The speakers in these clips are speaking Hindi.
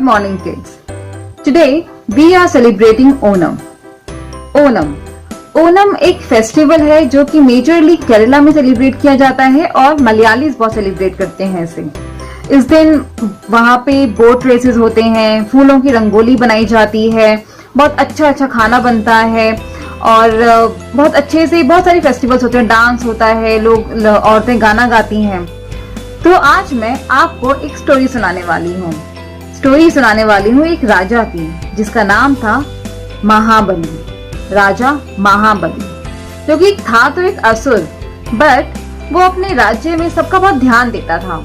morning kids. Today we are celebrating Onam. Onam एक फेस्टिवल है जो कि मेजरली केरला में सेलिब्रेट किया जाता है और मलयालीज बहुत सेलिब्रेट करते हैं इसे। इस दिन वहाँ पे बोट रेसेस होते हैं, फूलों की रंगोली बनाई जाती है, बहुत अच्छा अच्छा खाना बनता है और बहुत अच्छे से बहुत सारे फेस्टिवल्स होते हैं, डांस होता है, लोग औरतें गाना गाती हैं। तो आज मैं आपको एक स्टोरी सुनाने वाली हूँ एक राजा की जिसका नाम था महाबली। राजा महाबली जो कि था तो एक असुर, बट वो अपने राज्य में सबका बहुत ध्यान देता था,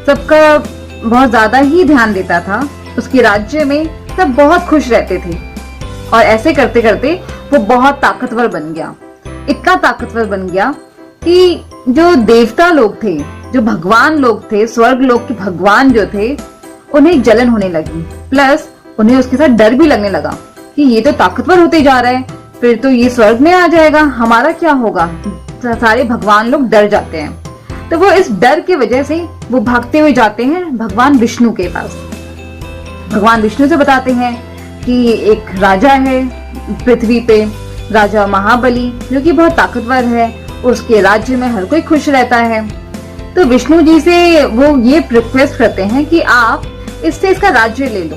सबका बहुत ज्यादा ही ध्यान देता था। उसके राज्य में सब बहुत खुश रहते थे और ऐसे करते करते वो बहुत ताकतवर बन गया। इतना ताकतवर बन गया कि जो देवता लोग थे, जो भगवान लोग थे, स्वर्ग लोग के भगवान जो थे, उन्हें जलन होने लगी, प्लस उन्हें उसके साथ डर भी लगने लगा कि ये तो ताकतवर होते जा रहा है, फिर तो ये स्वर्ग में आ जाएगा, हमारा क्या होगा। सारे भगवान लोग डर जाते हैं। तो वो इस डर की वजह से वो भागते हुए जाते हैं भगवान विष्णु के पास। भगवान विष्णु से बताते हैं कि एक राजा है पृथ्वी पे, राजा महाबली, जो कि बहुत ताकतवर है, उसके राज्य में हर कोई खुश रहता है। तो विष्णु जी से वो ये रिक्वेस्ट करते हैं कि आप इससे इसका राज्य ले लो।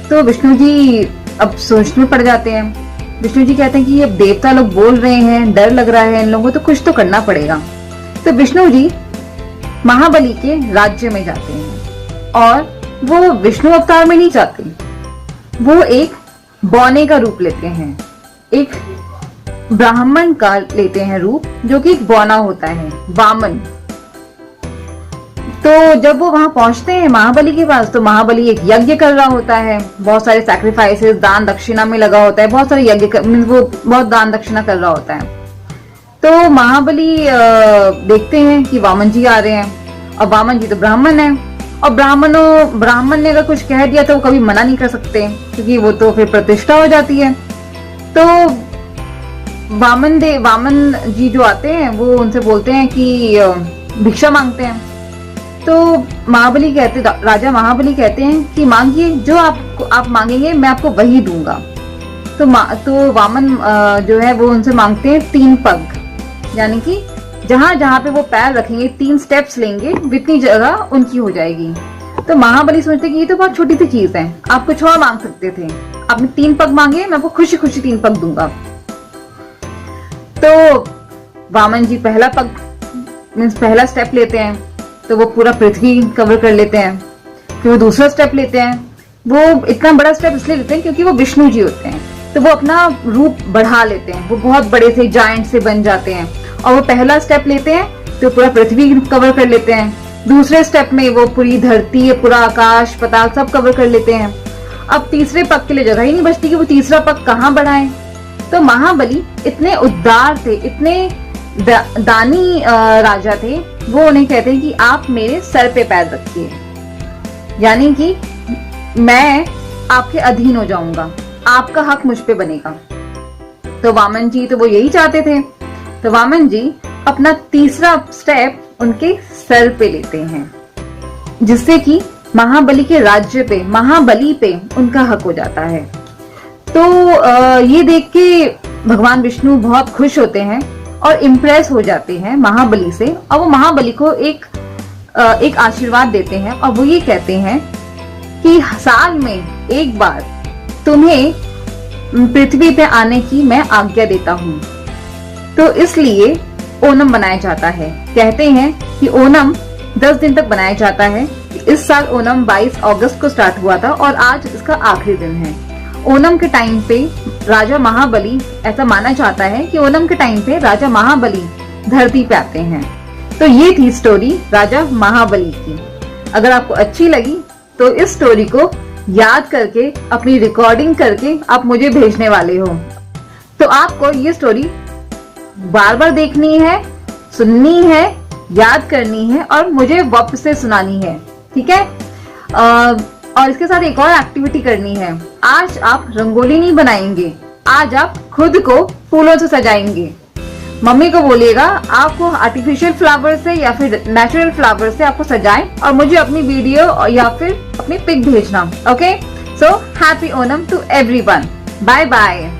तो विष्णु जी अब सोच में पड़ जाते हैं। विष्णु जी कहते हैं कि ये देवता लोग बोल रहे हैं, डर लग रहा है इन लोगों को, तो कुछ तो करना पड़ेगा। तो विष्णु जी महाबली के राज्य में जाते हैं और वो विष्णु अवतार में नहीं जाते, वो एक बौने का रूप लेते हैं, एक ब्राह्मण का लेते हैं रूप, जो कि एक बौना होता है, वामन। तो जब वो वहां पहुंचते हैं महाबली के पास, तो महाबली एक यज्ञ कर रहा होता है, बहुत सारे सैक्रिफाइसेस, दान दक्षिणा में लगा होता है, बहुत सारे यज्ञ वो बहुत दान दक्षिणा कर रहा होता है। तो महाबली देखते हैं कि वामन जी आ रहे हैं और वामन जी तो ब्राह्मण है और ब्राह्मण ने अगर कुछ कह दिया तो वो कभी मना नहीं कर सकते क्योंकि वो तो फिर प्रतिष्ठा हो जाती है। तो वामन जी जो आते हैं वो उनसे बोलते हैं कि भिक्षा मांगते हैं। तो राजा महाबली कहते हैं कि मांगिए, जो आप मांगेंगे मैं आपको वही दूंगा। तो वामन जो है वो उनसे मांगते हैं 3 पग, यानी कि जहां जहां पे वो पैर रखेंगे, 3 स्टेप्स लेंगे, इतनी जगह उनकी हो जाएगी। तो महाबली सोचते कि ये तो बहुत छोटी सी चीज है, आप कुछ और मांग सकते थे, आपने 3 पग मांगे, मैं आपको खुशी खुशी 3 पग दूंगा। तो वामन जी पहला स्टेप लेते हैं, तो वो पूरा पृथ्वी कवर कर लेते हैं। फिर वो दूसरा स्टेप लेते हैं, वो इतना बड़ा स्टेप इसलिए लेते हैं क्योंकि वो विष्णु जी होते हैं, तो वो अपना रूप बढ़ा लेते हैं, वो बहुत बड़े से जायंट से बन जाते हैं। और वो पहला स्टेप लेते हैं तो पूरा पृथ्वी कवर कर लेते हैं, दूसरे स्टेप में वो पूरी धरती, पूरा आकाश पाताल सब कवर कर लेते हैं। अब तीसरे पग के लिए जगह ही नहीं बचती कि वो तीसरा पग कहाँ बढ़ाएं। तो महाबली इतने उदार थे, इतने दानी राजा थे, वो उन्हें कहते हैं कि आप मेरे सर पे पैर रखिए, यानी कि मैं आपके अधीन हो जाऊंगा, आपका हक मुझ पे बनेगा। तो वामन जी तो वो यही चाहते थे। तो वामन जी अपना तीसरा स्टेप उनके सर पे लेते हैं, जिससे कि महाबली के राज्य पे, महाबली पे उनका हक हो जाता है। तो ये देख के भगवान विष्णु बहुत खुश होते हैं और इम्प्रेस हो जाते हैं महाबली से, और वो महाबली को एक आशीर्वाद देते हैं और वो ये कहते हैं कि साल में एक बार तुम्हें पृथ्वी पे आने की मैं आज्ञा देता हूँ। तो इसलिए ओनम बनाया जाता है। कहते हैं कि ओनम 10 दिन तक बनाया जाता है। इस साल ओनम 22 अगस्त को स्टार्ट हुआ था और आज इसका आखिरी दिन है। ओनम के टाइम पे राजा महाबली, ऐसा माना जाता है कि ओनम के टाइम पे राजा महाबली धरती पे आते हैं। तो ये थी स्टोरी राजा महाबली की। अगर आपको अच्छी लगी तो इस स्टोरी को याद करके, अपनी रिकॉर्डिंग करके आप मुझे भेजने वाले हो। तो आपको ये स्टोरी बार बार देखनी है, सुननी है, याद करनी है और मुझे वापस से सुनानी है, ठीक है। और इसके साथ एक और एक्टिविटी करनी है। आज आप रंगोली नहीं बनाएंगे, आज आप खुद को फूलों से सजाएंगे। मम्मी को बोलिएगा आपको आर्टिफिशियल फ्लावर से या फिर नेचुरल फ्लावर से आपको सजाएं और मुझे अपनी वीडियो या फिर अपनी पिक भेजना। Okay, so happy Onam to everyone. Bye bye.